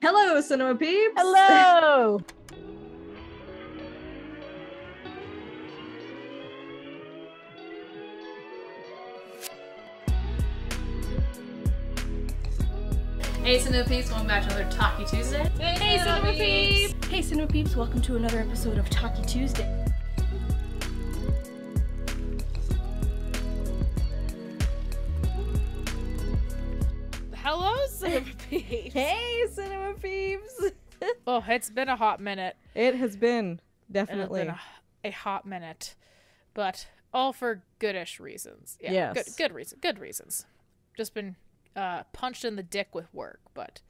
Hello, cinema peeps! Hello! Hey Cinema Peeps, welcome back to another Talkie Tuesday. Hey Cinema Peeps! Hey Cinema Peeps, welcome to another episode of Talkie Tuesday. Hello Cinema Peeps! Hey, cinema peeps! Oh, it's been a hot minute. It has been, It definitely. has been a hot minute. But all for goodish reasons. Yeah, Yes. good reasons. Just been punched in the dick with work, but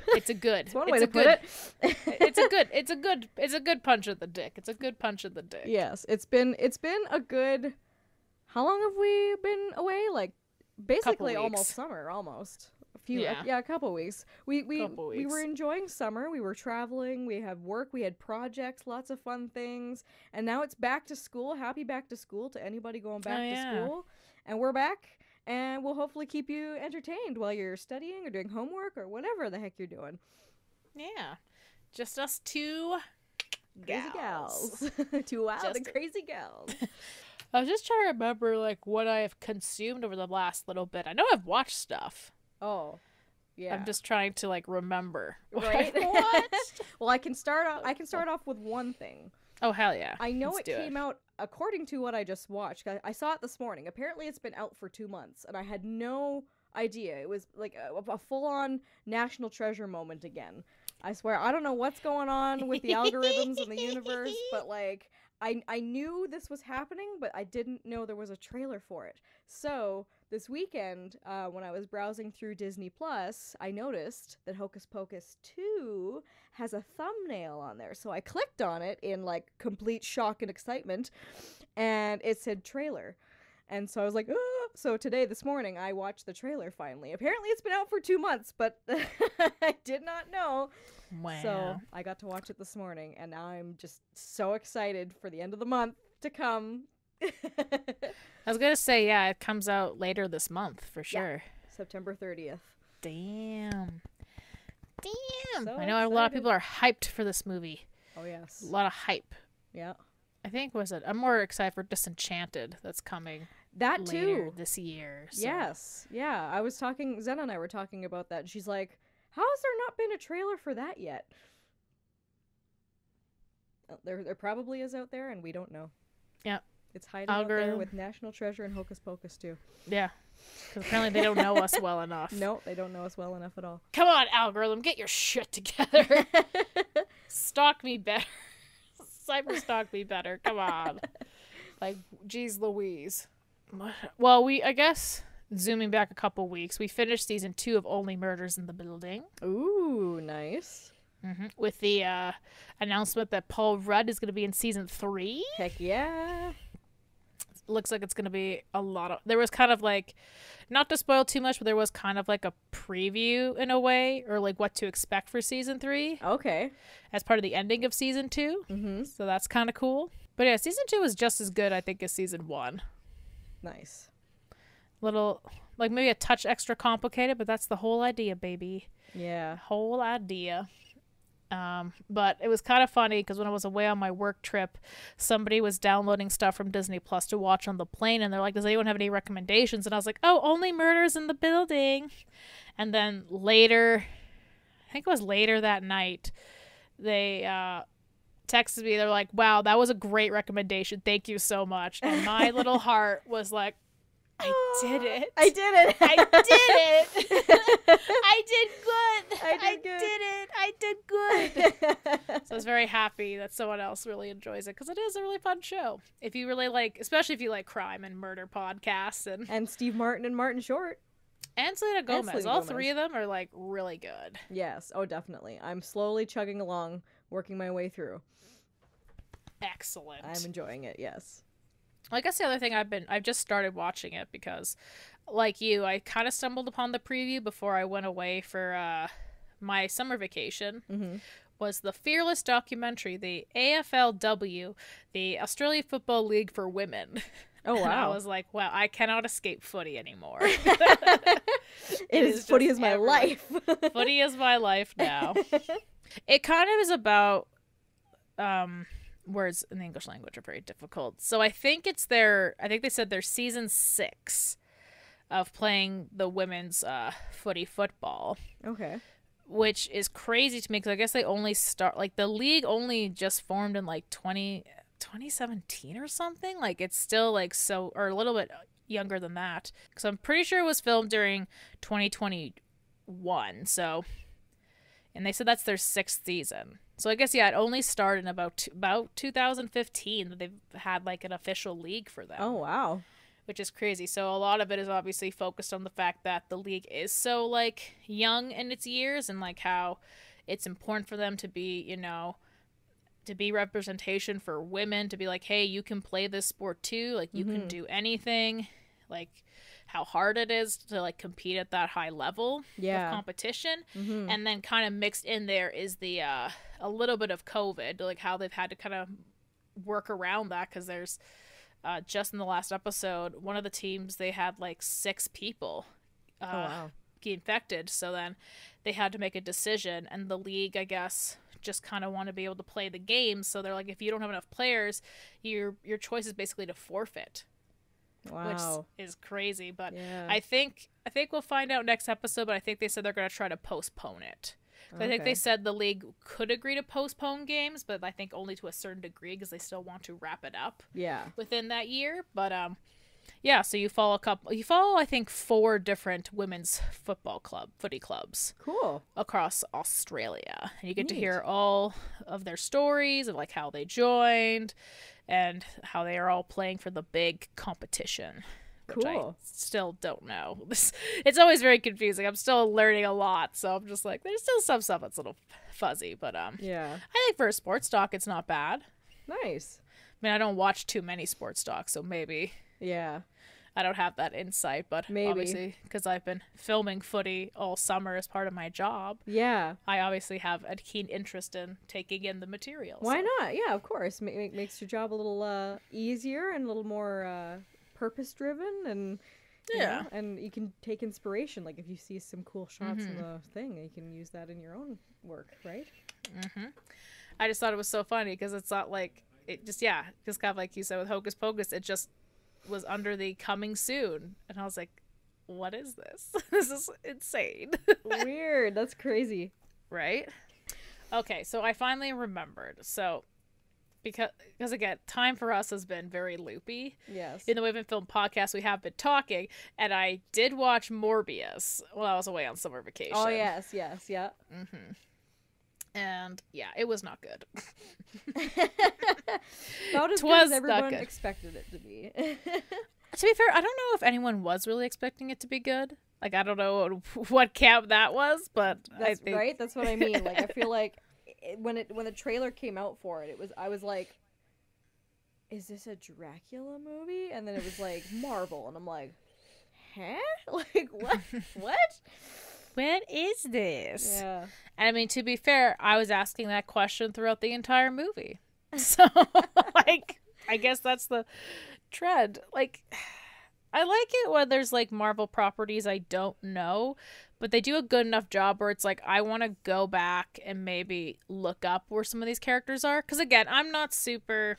it's a good. That's one way to put it. It's a good punch at the dick. It's a good punch at the dick. Yes, it's been a good... How long have we been away? Like, basically Couple almost weeks. summer, almost. A few, Yeah. a couple weeks. We Couple we weeks. were enjoying summer. We were traveling. We had work. We had projects. Lots of fun things. And now it's back to school. Happy back to school to anybody going back to school. And we're back. And we'll hopefully keep you entertained while you're studying or doing homework or whatever the heck you're doing. Yeah. Just us two Crazy gals. Two wild Just- and crazy gals. I was just trying to remember like what I have consumed over the last little bit. I know I've watched stuff. Oh, yeah. I'm just trying to like remember what right. I've watched. Well, I can start off with one thing. Oh hell yeah! I know Let's it do came out according to what I just watched. I saw it this morning. Apparently, it's been out for 2 months, and I had no idea. It was like a full-on national treasure moment again. I swear, I don't know what's going on with the algorithms in the universe, but like I knew this was happening, but I didn't know there was a trailer for it. So this weekend, when I was browsing through Disney Plus, I noticed that Hocus Pocus 2 has a thumbnail on there. So I clicked on it in like complete shock and excitement, and it said trailer. And so I was like, oh! So today, this morning, I watched the trailer finally. Apparently it's been out for 2 months, but I did not know. Wow. So I got to watch it this morning, and I'm just so excited for the end of the month to come. I was gonna say yeah, it comes out later this month for sure. September 30th. Damn. So I know a lot of excited. people are hyped for this movie. Oh, yes. A lot of hype. Yeah. I think I'm more excited for Disenchanted that's coming That later too. this year. So. Yes. Yeah. Zen and I were talking about that. And she's like, how has there not been a trailer for that yet? There probably is out there, and we don't know. Yeah. It's hiding out there Algorithm. with National Treasure and Hocus Pocus too. Yeah. Because apparently they don't know us well enough. No, they don't know us well enough at all. Come on, algorithm, get your shit together. Stalk me better. Cyber stalk me better. Come on. Like, geez Louise. Well, I guess, zooming back a couple weeks, we finished season 2 of Only Murders in the Building. Ooh, nice. With the announcement that Paul Rudd is going to be in season 3. Heck yeah. Looks like it's going to be a lot of... There was kind of like... Not to spoil too much, but there was kind of like a preview in a way, or like what to expect for season 3 Okay. as part of the ending of season 2. Mm-hmm. So that's kind of cool. But yeah, season 2 was just as good, I think, as season 1. Nice. Little, like maybe a touch extra complicated, but that's the whole idea, baby. Yeah. Whole idea. But it was kind of funny because when I was away on my work trip, somebody was downloading stuff from Disney Plus to watch on the plane, and they're like, does anyone have any recommendations? And I was like, oh, Only Murders in the Building. And then later, I think it was later that night, they texted me. They're like, wow, that was a great recommendation. Thank you so much. And my little heart was like, I did it. I did it. I did it. I did good. I did good. did it. I did good. So I was very happy that someone else really enjoys it because it is a really fun show. If you really like, especially if you like crime and murder podcasts And Steve Martin and Martin Short. and Selena Gomez. Selena All Gomez. three of them are like really good. Yes. Oh, definitely. I'm slowly chugging along, working my way through. Excellent. I'm enjoying it. Yes. I guess the other thing I've just started watching it because, like you, I kind of stumbled upon the preview before I went away for my summer vacation. Mm-hmm. Was the Fearless documentary, the AFLW, the Australia Football League for Women. Oh, And I wow. was like, wow, I cannot escape footy anymore. It is footy just is my everywhere. life. Footy is my life now. It kind of is about words in the English language are very difficult. So I think they said they're season 6 of playing the women's footy football, Okay. which is crazy to me because I guess they only start, like, the league only just formed in like 2017 or something. Like, it's still like so, or a little bit younger than that, because I'm pretty sure it was filmed during 2021. So, and they said that's their 6th season. So I guess, yeah, it only started in about 2015 that they've had like an official league for them. Oh, wow. Which is crazy. So a lot of it is obviously focused on the fact that the league is so like young in its years, and like how it's important for them to be, you know, to be representation for women, to be like, hey, you can play this sport too, like you can do anything, like how hard it is to like compete at that high level of competition. And then kind of mixed in there is the a little bit of COVID, like how they've had to kind of work around that, because there's just in the last episode, one of the teams, they had like 6 people get infected. So then they had to make a decision, and the league, I guess, just kind of want to be able to play the game. So they're like, if you don't have enough players, your choice is basically to forfeit. Wow. Which is crazy. But Yeah. I think we'll find out next episode, but I think they said they're going to try to postpone it. So I think they said the league could agree to postpone games, but I think only to a certain degree, because they still want to wrap it up within that year. But yeah, so you follow I think 4 different women's footy clubs. Cool. Across Australia. And you get to Neat. hear all of their stories of like how they joined and how they are all playing for the big competition. Which I Cool. still don't know. It's always very confusing. I'm still learning a lot, so I'm just like, there's still some stuff that's a little fuzzy, but Yeah. I think for a sports doc, it's not bad. Nice. I mean, I don't watch too many sports docs, so maybe Yeah. I don't have that insight, but Maybe. obviously, because I've been filming footy all summer as part of my job, Yeah. I obviously have a keen interest in taking in the material. Why so. not? Yeah, of course. Makes your job a little easier and a little more purpose-driven, and you Yeah. know, and you can take inspiration. Like if you see some cool shots in the thing, you can use that in your own work, right? I just thought it was so funny because it's not like it just kind of like you said with Hocus Pocus, it just was under the coming soon, and I was like, what is this? This is insane. Weird. That's crazy. Right? Okay, so I finally remembered. So because again, time for us has been very loopy. Yes. In the We've Been Film podcast, we have been talking, and I did watch Morbius while I was away on summer vacation. Oh yes, yeah. And yeah, it was not good. About as good Twas as not everyone good. expected it to be. To be fair, I don't know if anyone was really expecting it to be good. Like, I don't know what camp that was, but That's I think... right. That's what I mean. Like I feel like when the trailer came out for it, I was like, is this a Dracula movie? And then it was like Marvel, and I'm like, huh? Like what? What? What is this? Yeah. And I mean, to be fair, I was asking that question throughout the entire movie. So, like, I guess that's the trend. Like, I like it when there's, like, Marvel properties I don't know, but they do a good enough job where it's like, I want to go back and maybe look up where some of these characters are. Because, again, I'm not super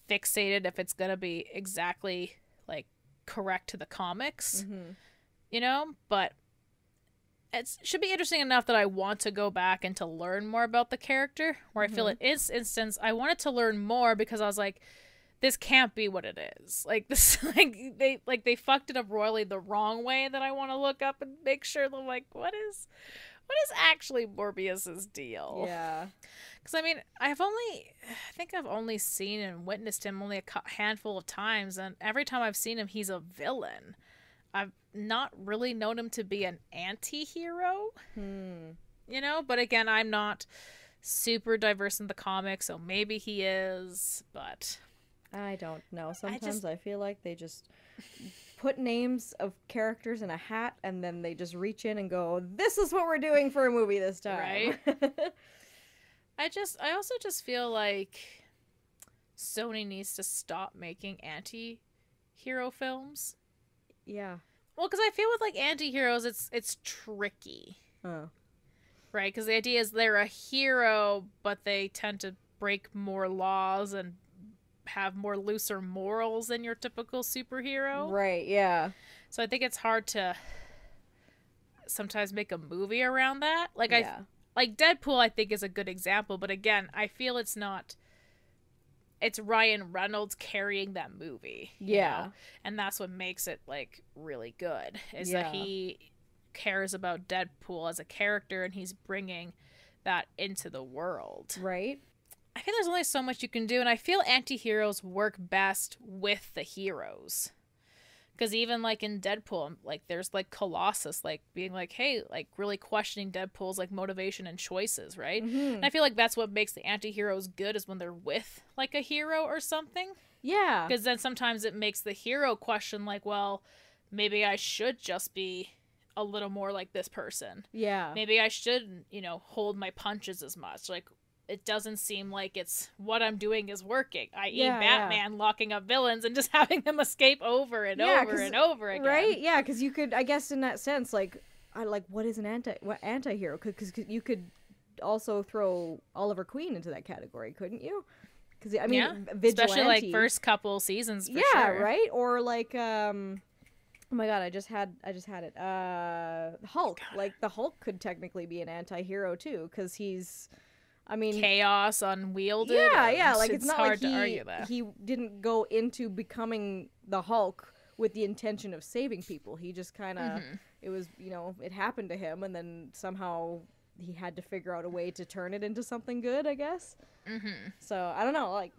fixated if it's going to be exactly, like, correct to the comics, you know? But it should be interesting enough that I want to go back and to learn more about the character, where I feel in this instance I wanted to learn more because I was like, this can't be what it is. Like this, they fucked it up royally the wrong way that I want to look up and make sure that I'm like, what is actually Morbius's deal? Yeah. Because I mean, I think I've only seen and witnessed him only a handful of times, and every time I've seen him, he's a villain. I've not really known him to be an anti-hero, you know? But again, I'm not super diverse in the comics, so maybe he is, but... I don't know. Sometimes I feel like they just put names of characters in a hat, and then they just reach in and go, this is what we're doing for a movie this time. Right? I also just feel like Sony needs to stop making hero films. Yeah. Well, because I feel with like anti-heroes, it's tricky, Oh. right? Because the idea is they're a hero, but they tend to break more laws and have more looser morals than your typical superhero. Right, yeah. So I think it's hard to sometimes make a movie around that. Like Yeah. like Deadpool, I think is a good example, but again, I feel it's Ryan Reynolds carrying that movie. You know? And that's what makes it like really good is that he cares about Deadpool as a character and he's bringing that into the world. Right. I think there's only so much you can do, and I feel anti-heroes work best with the heroes. Because even, like, in Deadpool, like, there's, like, Colossus, like, being like, hey, like, really questioning Deadpool's, like, motivation and choices, right? Mm-hmm. And I feel like that's what makes the anti-heroes good is when they're with, like, a hero or something. Yeah. Because then sometimes it makes the hero question, like, well, maybe I should just be a little more like this person. Yeah. Maybe I shouldn't, hold my punches as much. Like, it doesn't seem like it's what I'm doing is working. I.e. Batman locking up villains and just having them escape over and over and over again. Right? Yeah, because you could, I guess in that sense, like, what is an anti-hero? Because you could also throw Oliver Queen into that category, couldn't you? Because, I mean, vigilante. Especially, like, first couple seasons for sure. Right? Or, like, oh my god, I just had it. Hulk. God. Like, the Hulk could technically be an anti-hero, too, because he's... I mean, chaos unwielded. Yeah. Like it's not hard like to argue that he didn't go into becoming the Hulk with the intention of saving people. He just kind of it was it happened to him, and then somehow he had to figure out a way to turn it into something good, I guess. So I don't know, like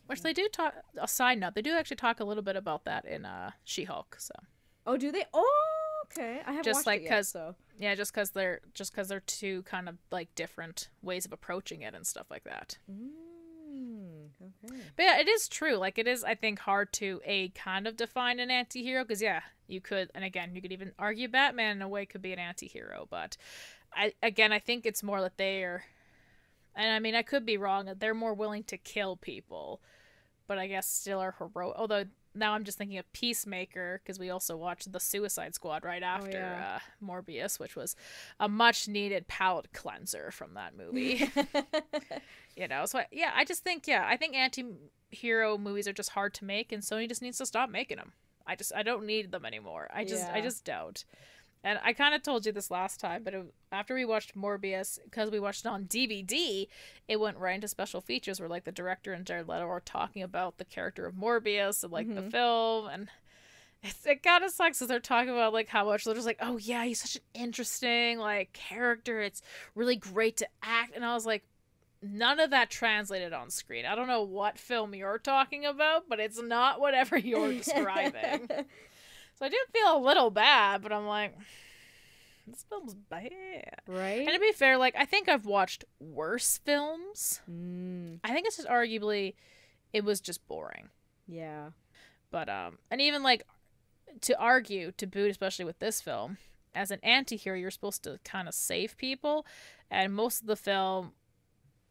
which they do talk. A side note, they do actually talk a little bit about that in She-Hulk. So oh, do they? Oh, okay. I haven't just watched it yet, so. Yeah, just because they're two kind of like different ways of approaching it and stuff like that. Okay. But yeah, it is true. Like it is, I think, hard to kind of define an anti-hero because you could, and again, you could even argue Batman in a way could be an anti-hero. But I think it's more that they're, and I mean, I could be wrong. They're more willing to kill people, but I guess still are heroic. Although. Now I'm just thinking of Peacemaker because we also watched The Suicide Squad right after Morbius, which was a much-needed palate cleanser from that movie. So I just think I think anti-hero movies are just hard to make, and Sony just needs to stop making them. I don't need them anymore. I just don't. And I kind of told you this last time, but after we watched Morbius, because we watched it on DVD, it went right into special features where, like, the director and Jared Leto are talking about the character of Morbius and, like, the film. And it kind of sucks because they're talking about, like, how much they're just like, oh, yeah, he's such an interesting, like, character. It's really great to act. And I was like, none of that translated on screen. I don't know what film you're talking about, but it's not whatever you're describing. So I do feel a little bad, but I'm like, this film's bad. Right? And to be fair, like, I think I've watched worse films. I think it's just arguably, it was just boring. Yeah. But, and even, like, to boot, especially with this film, as an anti-hero, you're supposed to kind of save people. And most of the film,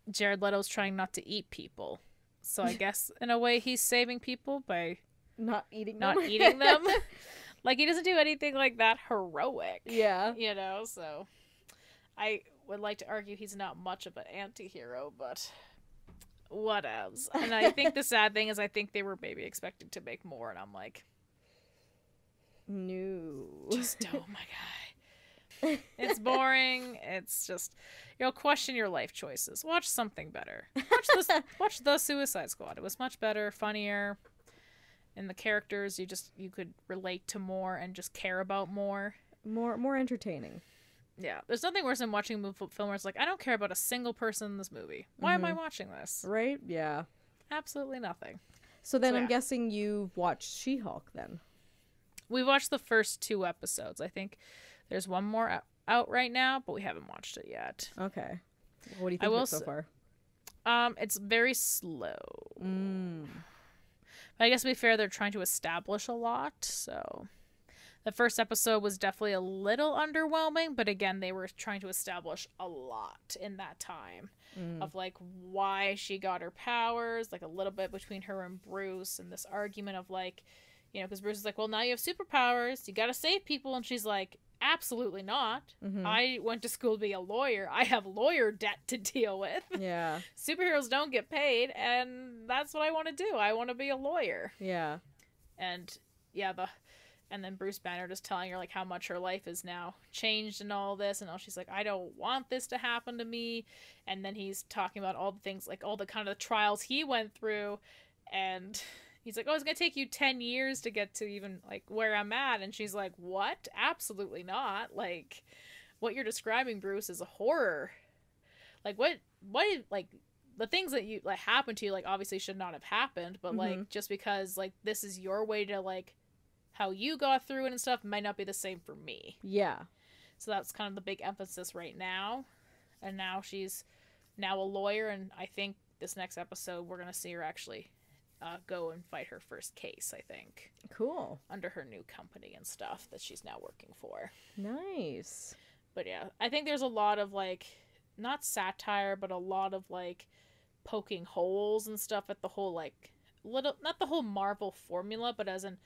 Jared Leto's trying not to eat people. So I guess, in a way, he's saving people by... Not eating them. Like, he doesn't do anything like that heroic. Yeah. So I would like to argue he's not much of an anti-hero, but whatevs. And I think the sad thing is I think they were maybe expecting to make more, and I'm like, no. Just, oh my God. It's boring. It's just, question your life choices. Watch something better. Watch The Suicide Squad. It was much better, funnier. And the characters, you could relate to more and just care about more. More entertaining. Yeah. There's nothing worse than watching a film where it's like, I don't care about a single person in this movie. Why am I watching this? Right? Yeah. Absolutely nothing. So then I'm guessing you've watched She-Hulk then. We watched the first 2 episodes. I think there's one more out right now, but we haven't watched it yet. Okay. What do you think of it so far? It's very slow. But I guess to be fair, they're trying to establish a lot, so the first episode was definitely a little underwhelming, but again, they were trying to establish a lot in that time of, like, why she got her powers, like, a little bit between her and Bruce, and this argument of, like, You know, because Bruce is like, well, now you have superpowers. You got to save people. And she's like, absolutely not. I went to school to be a lawyer. I have lawyer debt to deal with. Yeah. Superheroes don't get paid, and that's what I want to do. I want to be a lawyer. Yeah. And yeah, and then Bruce Banner just telling her like how much her life is now changed and all this, and all she's like, I don't want this to happen to me. And then he's talking about all the things, like all the kind of trials he went through, and he's like, oh, it's gonna take you 10 years to get to even like where I'm at. And she's like, what? Absolutely not. Like, what you're describing, Bruce, is a horror. Like, what like the things that you like happened to you, like, obviously should not have happened, but like just because like this is your way to like how you got through it and stuff might not be the same for me. Yeah. So that's kind of the big emphasis right now. And now she's now a lawyer, and I think this next episode we're gonna see her actually go and fight her first case, I think. Cool. Under her new company and stuff that she's now working for. Nice. But yeah, I think there's a lot of like, not satire, but a lot of like poking holes and stuff at the whole like, not the whole Marvel formula, but as in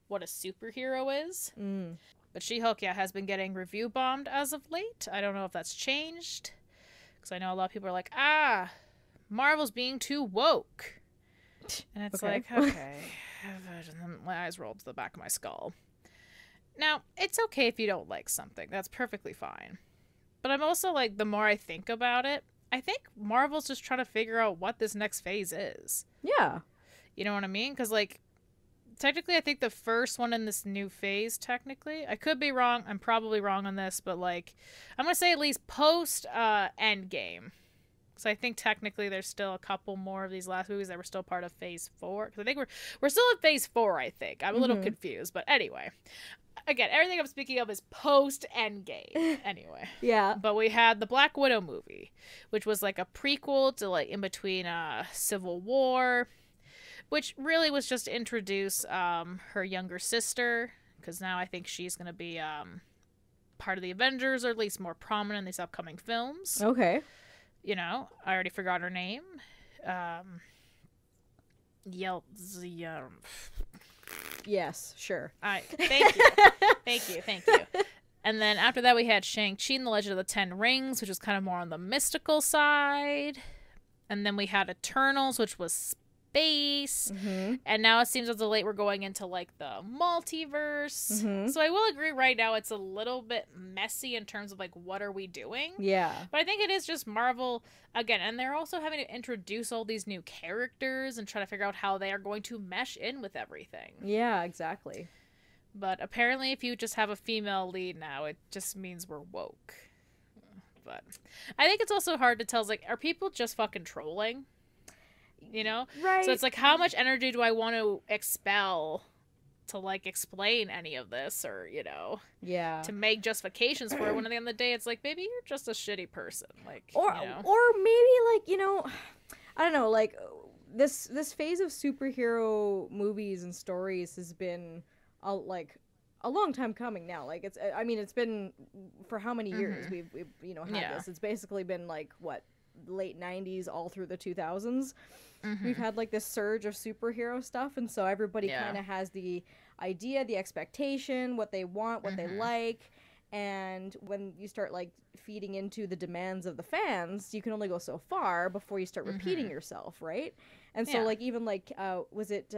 what a superhero is. But She-Hulk, yeah, has been getting review bombed as of late. I don't know if that's changed, because I know a lot of people are like, Marvel's being too woke. And it's like, okay. And then my eyes rolled to the back of my skull. Now, it's okay if you don't like something. That's perfectly fine. But I'm also like, the more I think about it, I think Marvel's just trying to figure out what this next phase is. Yeah. You know what I mean? Because, like, technically, I think the first one in this new phase, technically, I could be wrong. I'm probably wrong on this. But, like, I'm going to say at least post Endgame. So I think technically there's still a couple more of these last movies that were still part of Phase 4. Because I think we're still in Phase 4, I think. I'm a little confused. But anyway. Again, everything I'm speaking of is post-Endgame. Anyway. Yeah. But we had the Black Widow movie, which was like a prequel to like in between Civil War, which really was just to introduce her younger sister. Because now I think she's going to be part of the Avengers, or at least more prominent in these upcoming films. Okay. You know, I already forgot her name. Yes, sure. Thank you. Thank you. And then after that, we had Shang-Chi and the Legend of the Ten Rings, which was kind of more on the mystical side. And then we had Eternals, which was space. And now it seems as of late we're going into like the multiverse. So I will agree right now it's a little bit messy in terms of like what are we doing. Yeah. But I think it is just Marvel again, and they're also having to introduce all these new characters and try to figure out how they are going to mesh in with everything. Yeah, exactly. But apparently if you just have a female lead now, it just means we're woke. But I think it's also hard to tell, like, are people just fucking trolling? You know? Right. So it's like, how much energy do I want to expel to, like, explain any of this, or, you know, to make justifications for it, when at the end of the day, it's like, maybe you're just a shitty person. Like, or, you know? or maybe, like, you know, I don't know, like, this phase of superhero movies and stories has been, a long time coming now. Like, it's been, for how many years we've you know, had this? It's basically been, like, what, late 90s all through the 2000s. We've had like this surge of superhero stuff, and so everybody kind of has the idea, the expectation, what they want, what they like, and when you start like feeding into the demands of the fans, you can only go so far before you start repeating yourself, right? And so like even like was it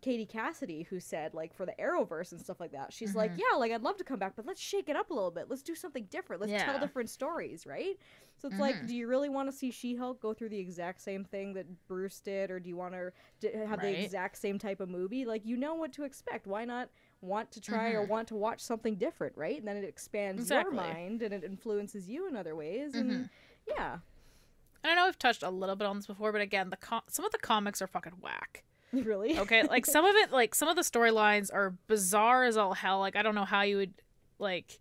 Katie Cassidy who said, like, for the Arrowverse and stuff like that, she's like, yeah, like, I'd love to come back, but let's shake it up a little bit, let's do something different, let's tell different stories, right? So it's like, do you really want to see She-Hulk go through the exact same thing that Bruce did, or do you want to have the exact same type of movie? Like, you know what to expect. Why not want to try or want to watch something different, right? And then it expands your mind and it influences you in other ways. And yeah. And I know we've touched a little bit on this before, but again, some of the comics are fucking whack. Really? Okay, like some of it, like some of the storylines are bizarre as all hell. Like, I don't know how you would like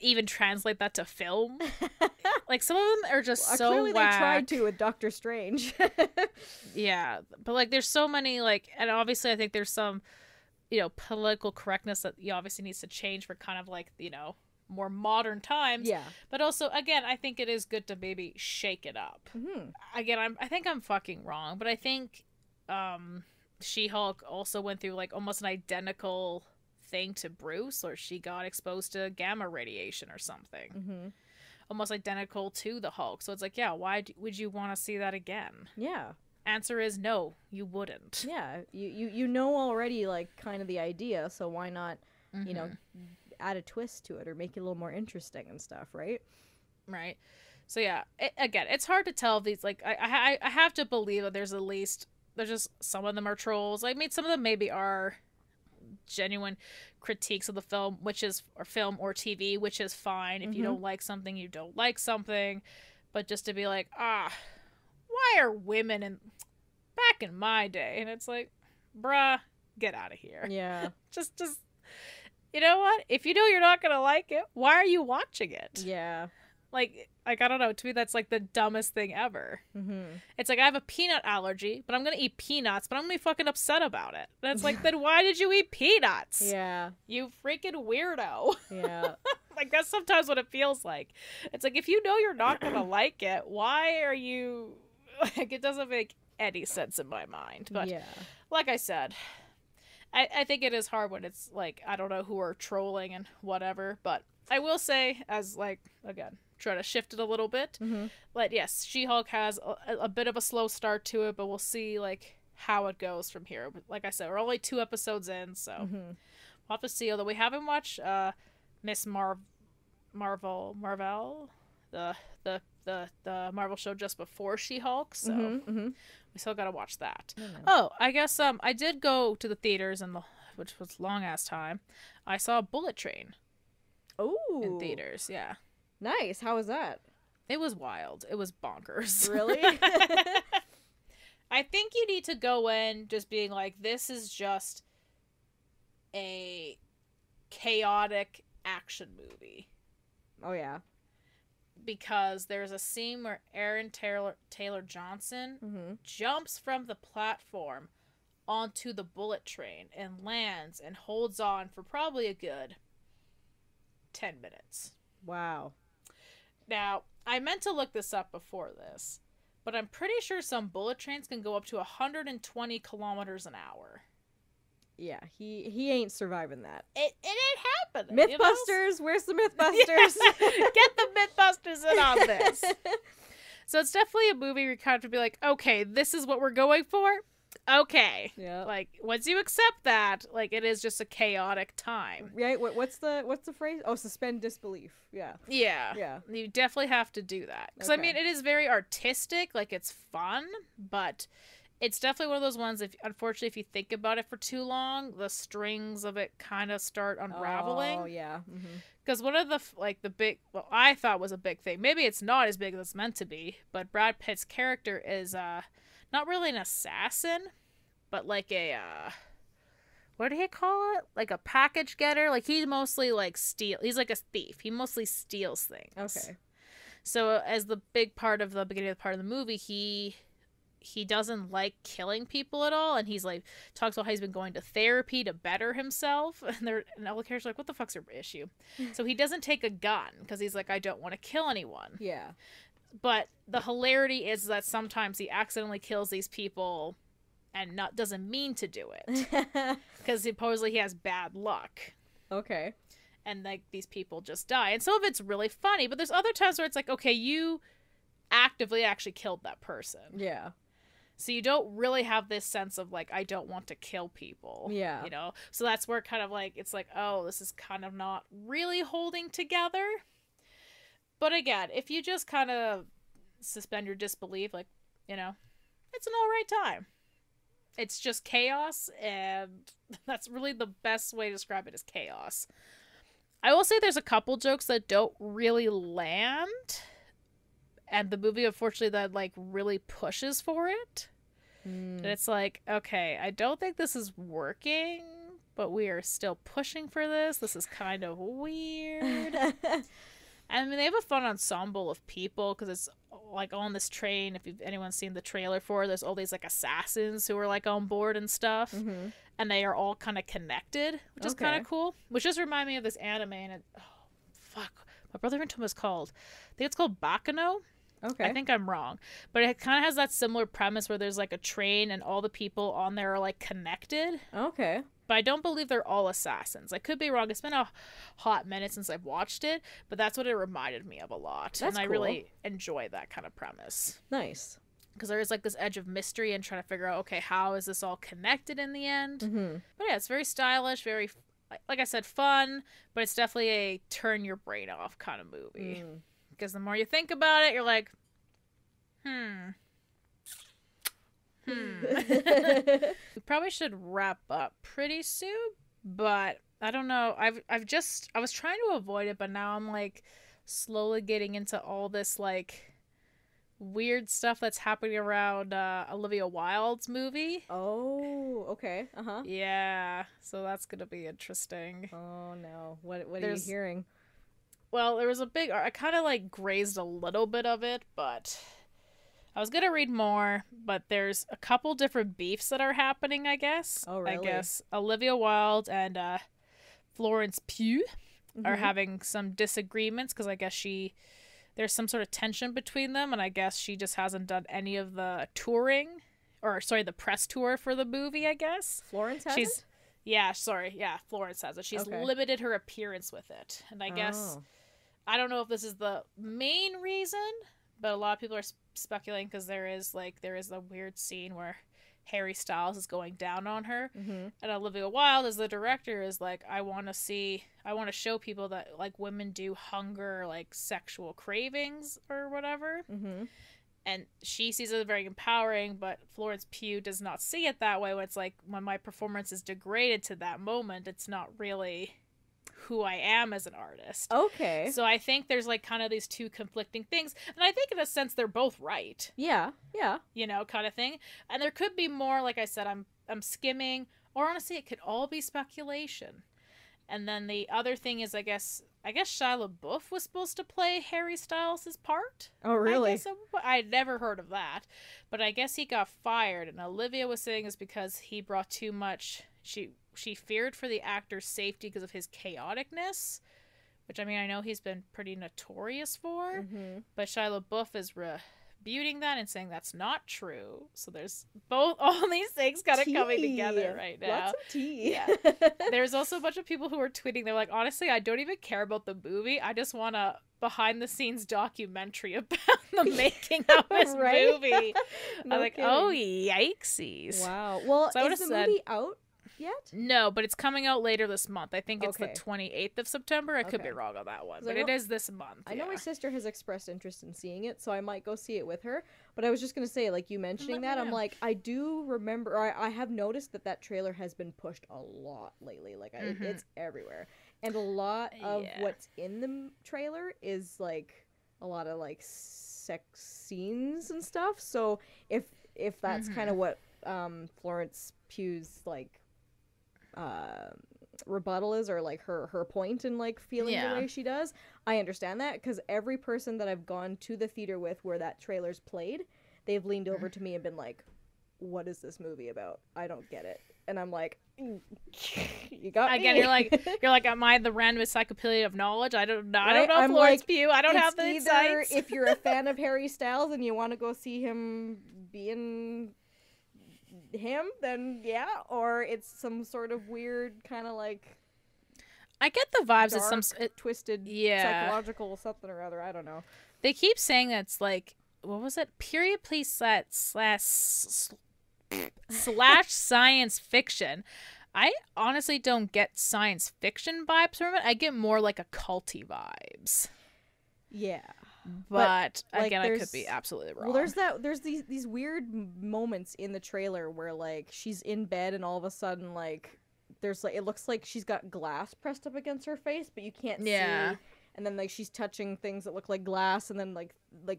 even translate that to film. Like, some of them are just so clearly whack. They tried to with Doctor Strange. Yeah, but like there's so many, like, and obviously I think there's some, you know, political correctness that obviously needs to change for kind of like, you know, more modern times. Yeah. But also, again, I think it is good to maybe shake it up. Again, I think I'm fucking wrong, but I think She-Hulk also went through like almost an identical thing to Bruce, or she got exposed to gamma radiation or something. Mm-hmm. Almost identical to the Hulk. So it's like, yeah, why would you want to see that again? Yeah. Answer is no, you wouldn't. Yeah. You know already, like, kind of the idea, so why not, you know, add a twist to it or make it a little more interesting and stuff, right? Right. So yeah, again, it's hard to tell if these, like, I have to believe that there's just some of them are trolls. I mean, some of them maybe are genuine critiques of the film, or film or TV, which is fine. If you don't like something, you don't like something. But just to be like, why are women back in my day? And it's like, bruh, get out of here. Yeah. just you know what? If you know you're not gonna like it, why are you watching it? Yeah. Like I don't know. To me, that's like the dumbest thing ever. Mm-hmm. It's like, I have a peanut allergy, but I'm gonna eat peanuts, but I'm gonna be fucking upset about it. And it's like, then why did you eat peanuts? Yeah. You freaking weirdo. Yeah. Like, that's sometimes what it feels like. It's like, if you know you're not gonna like it, why are you? Like, it doesn't make any sense in my mind. But yeah. like I said, I think it is hard when it's like, I don't know who are trolling and whatever, but I will say, as like, again, try to shift it a little bit. But yes, She-Hulk has a bit of a slow start to it, but we'll see like how it goes from here. But like I said, we're only 2 episodes in, so we'll have to see. Although we haven't watched Miss Marvel, the Marvel show just before She-Hulk, so we still gotta watch that. Oh, I guess I did go to the theaters which was long ass time. I saw Bullet Train. Oh. In theaters, yeah. Nice. How was that? It was wild. It was bonkers. Really? I think you need to go in just being like, this is just a chaotic action movie. Oh, yeah. Because there's a scene where Aaron Taylor Johnson jumps from the platform onto the bullet train and lands and holds on for probably a good 10 minutes. Wow. Now, I meant to look this up before this, but I'm pretty sure some bullet trains can go up to 120 kilometers an hour. Yeah, he ain't surviving that. It ain't happening. Mythbusters, where's the Mythbusters? Get the Mythbusters in on this. So it's definitely a movie where you kind of have to be like, okay, this is what we're going for. Okay. Yeah. Like, once you accept that, like, it is just a chaotic time. Right? What's the phrase? Oh, suspend disbelief. Yeah. Yeah. Yeah. You definitely have to do that. Because, Okay. I mean, it is very artistic. Like, it's fun, but it's definitely one of those ones, unfortunately, if you think about it for too long, the strings of it kind of start unraveling. Oh, yeah. Because one of the big, well, I thought was a big thing. Maybe it's not as big as it's meant to be, but Brad Pitt's character is, not really an assassin, but like a, what do you call it? Like a package getter? Like, he mostly, like, he's like a thief. He mostly steals things. Okay. So, as the big part of the beginning of the part of the movie, he doesn't like killing people at all, and he's like, talks about how he's been going to therapy to better himself, and all the characters are like, what the fuck's your issue? So he doesn't take a gun, because he's like, I don't want to kill anyone. Yeah. But the hilarity is that sometimes he accidentally kills these people and doesn't mean to do it. Because supposedly he has bad luck. Okay. And like these people just die. And some of it's really funny, but there's other times where it's like, okay, you actively actually killed that person. Yeah. So you don't really have this sense of like, I don't want to kill people. Yeah. You know? So that's where kind of like, it's like, oh, this is kind of not really holding together. But again, if you just kind of suspend your disbelief, like, you know, it's an all right time. It's just chaos, and that's really the best way to describe it, is chaos. I will say there's a couple jokes that don't really land, and the movie, unfortunately, that, like, really pushes for it. And it's like, okay, I don't think this is working, but we are still pushing for this. This is kind of weird. I mean, they have a fun ensemble of people, because it's, like, on this train, if anyone's seen the trailer for it, there's all these, like, assassins who are, like, on board and stuff, and they are all kind of connected, which is kind of cool, which just remind me of this anime, and my brother even told me it's called, I think it's called Bakano, Okay. I think I'm wrong. But it kind of has that similar premise where there's like a train and all the people on there are like connected. Okay. But I don't believe they're all assassins. I could be wrong. It's been a hot minute since I've watched it, but that's what it reminded me of a lot. That's and I cool. really enjoy that kind of premise. Nice. Because there is like this edge of mystery and trying to figure out, okay, how is this all connected in the end? Mm-hmm. But yeah, it's very stylish, very, like I said, fun, but it's definitely a turn your brain off kind of movie. Because the more you think about it, you're like, We probably should wrap up pretty soon, but I don't know. I was trying to avoid it, but now I'm like slowly getting into all this like weird stuff that's happening around Olivia Wilde's movie. Oh, okay. Uh-huh. Yeah, so that's gonna be interesting. Oh no. What are you hearing? Well, there was I kind of like grazed a little bit of it, but I was gonna read more, but there's a couple different beefs that are happening, I guess. Oh, really? I guess Olivia Wilde and Florence Pugh are having some disagreements because I guess there's some sort of tension between them, and I guess she just hasn't done any of the touring, or sorry, the press tour for the movie, I guess. Florence hasn't? Yeah, sorry. Yeah, Florence has it. She's limited her appearance with it. And I guess, I don't know if this is the main reason, but a lot of people are speculating because there is a weird scene where Harry Styles is going down on her. And Olivia Wilde, as the director, is like, I want to show people that, like, women do hunger, like, sexual cravings or whatever. And she sees it very empowering, but Florence Pugh does not see it that way. When it's like, when my performance is degraded to that moment, it's not really who I am as an artist. Okay. So I think there's like kind of these two conflicting things. And I think in a sense they're both right. Yeah. Yeah. You know, kind of thing. And there could be more, like I said, I'm skimming, or honestly it could all be speculation. And then the other thing is, I guess Shia LaBeouf was supposed to play Harry Styles' part. Oh, really? I'd never heard of that. But I guess he got fired. And Olivia was saying it's because he brought too much. She feared for the actor's safety because of his chaoticness. Which, I mean, I know he's been pretty notorious for. But Shia LaBeouf is rebuting that and saying that's not true. So there's all these things kind of coming together right now. Lots of tea. Yeah. There's also a bunch of people who are tweeting. They're like, honestly, I don't even care about the movie. I just want a behind-the-scenes documentary about the making of this movie. No I'm like, kidding. oh, yikesies. Wow. Well, So I is the movie out yet? No, but it's coming out later this month. I think it's Okay. the 28th of September. I could be Okay. wrong on that one, 'Cause but it is this month. I know my yeah. sister has expressed interest in seeing it, so I might go see it with her. But I was just going to say, like, you mentioning Let me that, I'm know. like, I do remember, or I have noticed that trailer has been pushed a lot lately. Like, it's everywhere. And a lot of Yeah. what's in the trailer is, like, a lot of, like, sex scenes and stuff. So if that's kind of what Florence Pugh's, like, rebuttal is, or like her point in like feeling the way she does, I understand that, because every person that I've gone to the theater with where that trailer's played, they've leaned over to me and been like, what is this movie about? I don't get it. And I'm like, you got Again, me. you're like, am I the random encyclopedia of knowledge? I don't know. I Right? don't know I'm Florence like, Pugh. I don't have the It's insights. either if you're a fan of Harry Styles and you want to go see him being him, then yeah, or it's some sort of weird kind of like I get the vibes. It's dark, some twisted psychological something or other. I don't know. They keep saying that it's like, what was it? Period piece slash science fiction. I honestly don't get science fiction vibes from it. I get more like occulty vibes. Yeah. But like, again, I could there's- be absolutely wrong. Well, there's these weird moments in the trailer where like she's in bed and all of a sudden like there's like, it looks like she's got glass pressed up against her face, but you can't see. And then like she's touching things that look like glass, and then like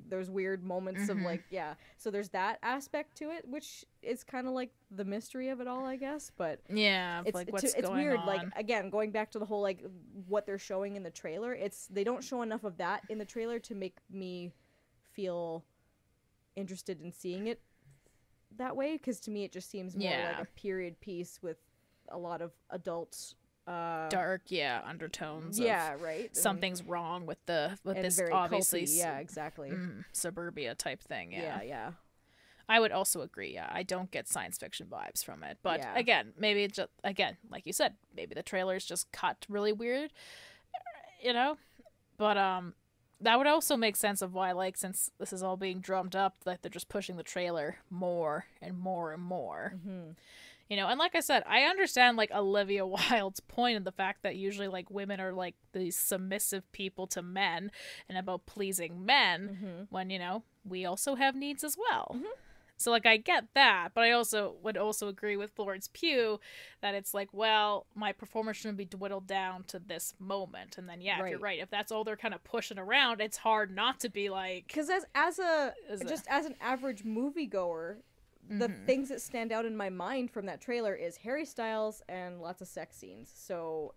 there's weird moments of like, yeah. So there's that aspect to it, which is kind of like the mystery of it all, I guess. But yeah, it's like what's it's going weird. on. Like again, going back to the whole like what they're showing in the trailer, they don't show enough of that in the trailer to make me feel interested in seeing it that way. Because to me, it just seems more like a period piece with a lot of adult dark, undertones. Yeah, right. Something's wrong with this very obviously culty. Yeah, exactly. Suburbia type thing. Yeah. I would also agree. Yeah, I don't get science fiction vibes from it. But Yeah. again, maybe it's just, again, like you said, maybe the trailers just cut really weird, But that would also make sense of why, like, since this is all being drummed up, that they're just pushing the trailer more and more and more. And like I said, I understand, like, Olivia Wilde's point of the fact that usually, like, women are, like, these submissive people to men and about pleasing men when, we also have needs as well. So, like, I get that, but I also would also agree with Florence Pugh that it's like, well, my performance shouldn't be whittled down to this moment. And then, if you're right, if that's all they're kind of pushing around, it's hard not to be like... Because as an average moviegoer, the things that stand out in my mind from that trailer is Harry Styles and lots of sex scenes. So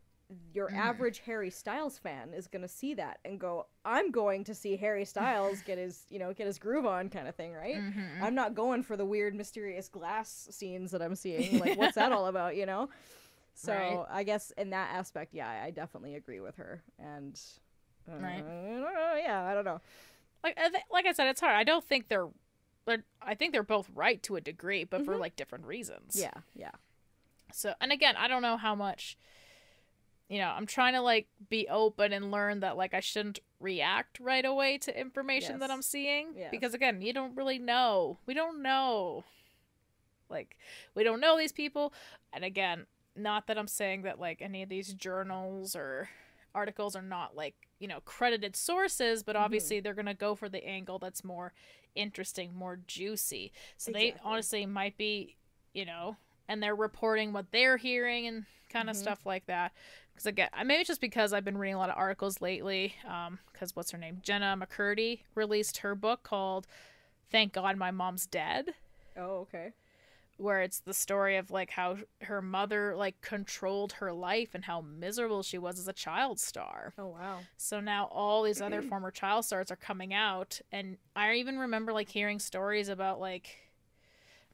your average Harry Styles fan is going to see that and go, I'm going to see Harry Styles get his groove on kind of thing, right? I'm not going for the weird, mysterious glass scenes that I'm seeing. Like, what's that all about, So Right. I guess in that aspect, I definitely agree with her. And Right. I don't know. Like I said, it's hard. I don't think I think they're both right to a degree, but for, like, different reasons. Yeah. So, and again, I don't know how much... I'm trying to, like, be open and learn that, like, I shouldn't react right away to information that I'm seeing. Yes. Because, again, you don't really know. We don't know. Like, we don't know these people. And, again, not that I'm saying that, like, any of these journals or articles are not, like, credited sources, but obviously they're going to go for the angle that's more interesting, more juicy. So they honestly might be, and they're reporting what they're hearing and kind of stuff like that. Because again, maybe it's just because I've been reading a lot of articles lately. Because what's her name? Jenna McCurdy released her book called "Thank God My Mom's Dead." Oh, okay. Where it's the story of, like, how her mother, like, controlled her life and how miserable she was as a child star. Oh, wow. So now all these other former child stars are coming out, and I even remember, like, hearing stories about, like,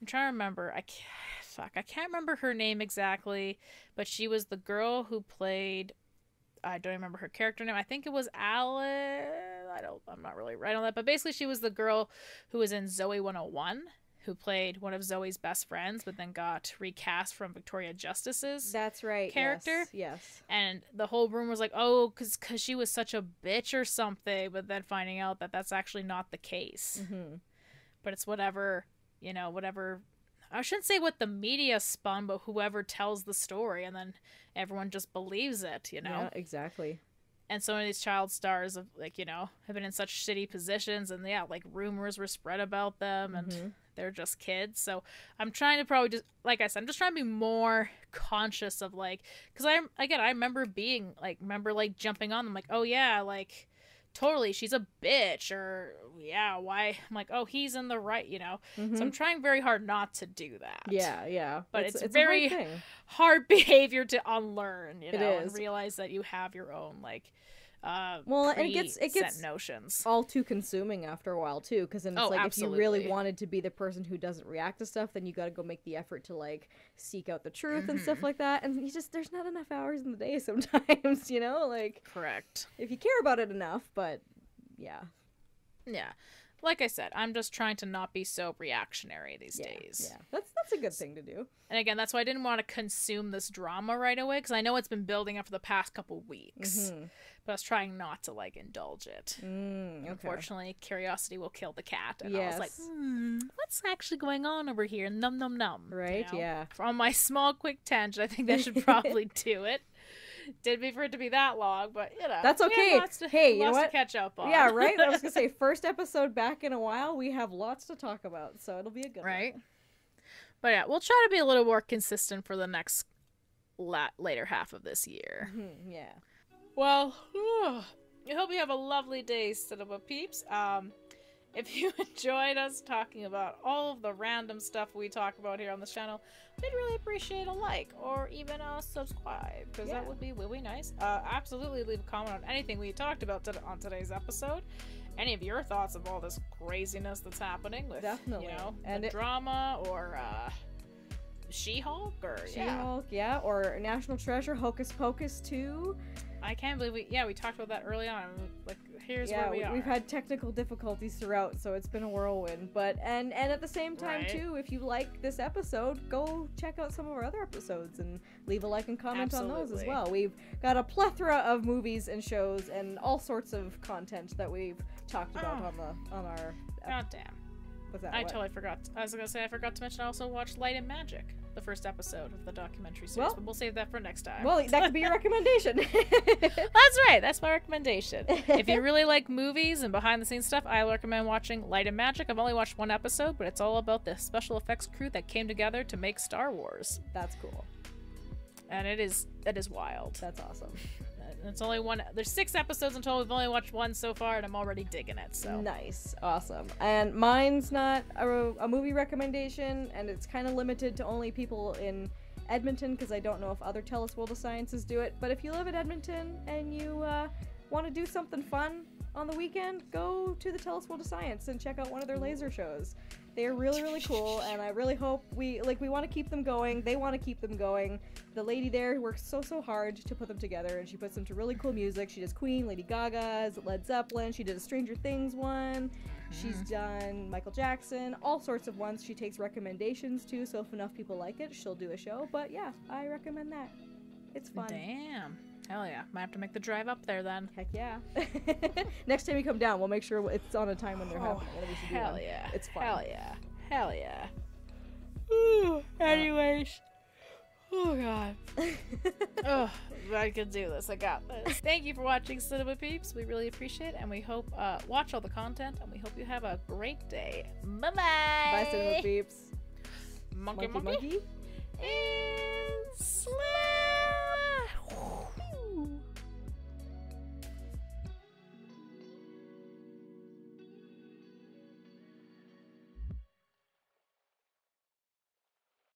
I'm trying to remember. I can't remember her name exactly, but she was the girl who played, I don't remember her character name. I think it was Alice. I'm not really right on that, but basically she was the girl who was in Zoe 101, who played one of Zoe's best friends, but then got recast from Victoria Justice's That's right. character. Yes. And the whole room was like, oh, because she was such a bitch or something, but then finding out that that's actually not the case. But it's whatever, whatever. I shouldn't say what the media spun, but whoever tells the story, and then everyone just believes it, Yeah, exactly. And some of these child stars have, like, have been in such shitty positions, and like, rumors were spread about them, and they're just kids. So I'm trying to probably just, like I said, I'm just trying to be more conscious of, like, because I remember being like, jumping on them, like, oh yeah, like, totally, she's a bitch, or yeah, why? I'm like, oh, he's in the right, So I'm trying very hard not to do that. Yeah. But it's very very hard behavior to unlearn, It and is. realize that you have your own, like, well, and it gets preset notions. all too consuming after a while too, because then it's like, absolutely. if you really wanted to be the person who doesn't react to stuff, then you got to go make the effort to, like, seek out the truth and stuff like that, and there's not enough hours in the day sometimes, like, Correct. if you care about it enough. But yeah, like I said, I'm just trying to not be so reactionary these days. Yeah, that's a good thing to do. And again, that's why I didn't want to consume this drama right away, because I know it's been building up for the past couple weeks. But I was trying not to, like, indulge it. Okay. Unfortunately, curiosity will kill the cat. And Yes. I was like, what's actually going on over here? Num, num, num. Right, yeah. From my small, quick tangent, I think that should probably do it. Did be for it to be that long, but, That's okay. Hey, you know what? To catch up on. Yeah, right? I was going to say, first episode back in a while, we have lots to talk about, so it'll be a good Right? one. But yeah, we'll try to be a little more consistent for the next later half of this year. Yeah. Well, I hope you have a lovely day, Cinema Peeps. If you enjoyed us talking about all of the random stuff we talk about here on this channel, we'd really appreciate a like or even a subscribe, because that would be really nice. Absolutely leave a comment on anything we talked about on today's episode. Any of your thoughts of all this craziness that's happening with, Definitely. and the drama, or She-Hulk or She-Hulk, yeah, or National Treasure, Hocus Pocus 2. I can't believe we talked about that early on. Like, here's where we are. We've had technical difficulties throughout, so it's been a whirlwind. But and at the same time too, if you like this episode, go check out some of our other episodes and leave a like and comment on those as well. We've got a plethora of movies and shows and all sorts of content that we've talked about on our. God damn. What's that? I totally forgot. I was gonna say I forgot to mention I also watched Light and Magic, the first episode of the documentary series, but we'll save that for next time. Well, that could be your recommendation. That's right. That's my recommendation. If you really like movies and behind-the-scenes stuff, I recommend watching Light and Magic. I've only watched one episode, but it's all about the special effects crew that came together to make Star Wars. That's cool. And it is wild. That's awesome. It's only one. There's 6 episodes in total. We've only watched one so far, and I'm already digging it. So nice, awesome. And mine's not a movie recommendation, and it's kind of limited to only people in Edmonton because I don't know if other TELUS World of Sciences do it. But if you live in Edmonton and you want to do something fun on the weekend, go to the TELUS World of Science and check out one of their laser shows. They're really, really cool, and I really hope we want to keep them going. They want to keep them going. The lady there works so hard to put them together, and she puts them to really cool music. She does Queen, Lady Gaga's, Led Zeppelin. She did a Stranger Things one. She's done Michael Jackson, all sorts of ones. She takes recommendations too, so if enough people like it, she'll do a show. But yeah, I recommend that. It's fun. Damn. Hell yeah. Might have to make the drive up there then. Heck yeah. Next time you come down, we'll make sure it's on a time when they're happening. Hell yeah. It's fun. Hell yeah. Hell yeah. Ooh, anyways. Oh god. Oh, I can do this. I got this. Thank you for watching Cinema Peeps. We really appreciate it, and we hope watch all the content, and we hope you have a great day. Bye bye. Bye, Cinema Peeps. Monkey. And slay.